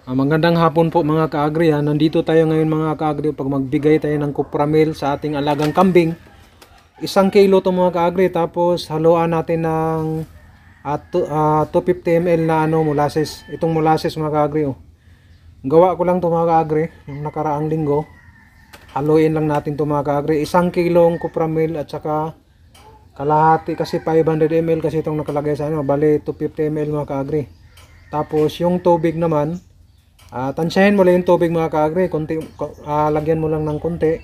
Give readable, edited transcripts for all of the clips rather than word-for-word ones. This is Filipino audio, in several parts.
Magandang hapon po mga ka-agri. Nandito tayo ngayon mga ka-agri pag magbigay tayo ng Cupramil sa ating alagang kambing. 1 kilo to mga ka-agri, tapos haluan natin ng 250 ml na molasses. Itong molasses mga ka-agri, gawa ko lang to mga ka-agri yung nakaraang linggo. Haluin lang natin to mga ka-agri. 1 kilong Cupramil at saka kalahati, kasi 500 ml kasi itong nakalagay sa bali 250 ml mga ka-agri. Tapos yung tubig naman, tansyahin mo lang yung tubig mga ka-agri, lagyan mo lang ng konting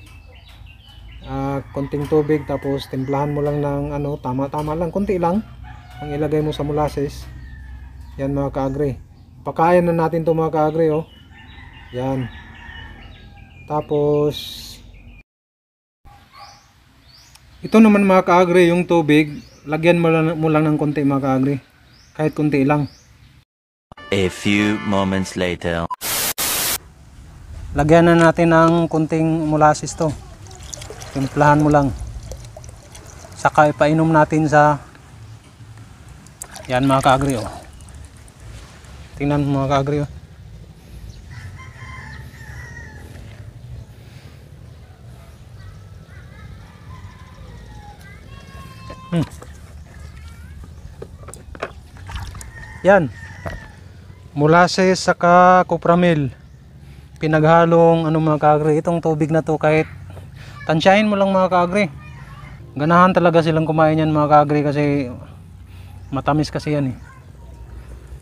tubig, tapos timplahan mo lang ng tama-tama lang, konti lang ang ilagay mo sa molasses. Yan mga ka-agri, pakain na natin to mga ka-agri. Yan, tapos ito naman mga ka-agri, yung tubig lagyan mo lang ng konti mga ka-agri, kahit konti lang. A few moments later. Lagyan na natin ng konting molasses to. Timplahan mo lang. Saka ipainom natin sa yan mga ka-agri. Tingnan mo mga ka-agri. Yan. Molasses saka Cupramil, pinaghalong mga ka-agri. Itong tubig na to, kahit tansyahin mo lang mga ka-agri, ganahan talaga silang kumain yan mga ka-agri, kasi matamis kasi yan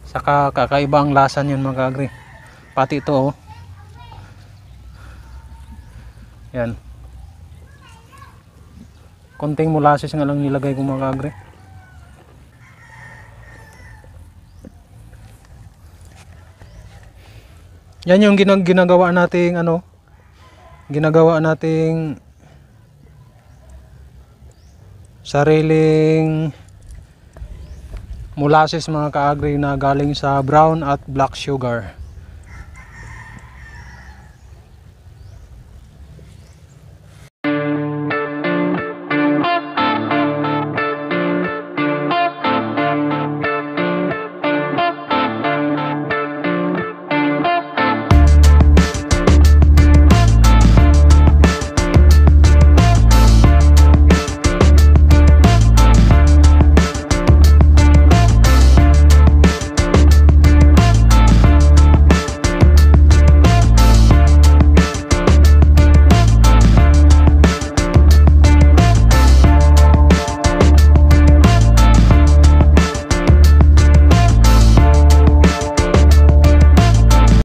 saka kakaiba ang lasa niyan mga ka-agri. Pati ito yan, konting molasses nga lang nilagay ko mga ka-agri. Yan yung ginagawa nating sariling molasses mga ka-agri na galing sa brown at black sugar.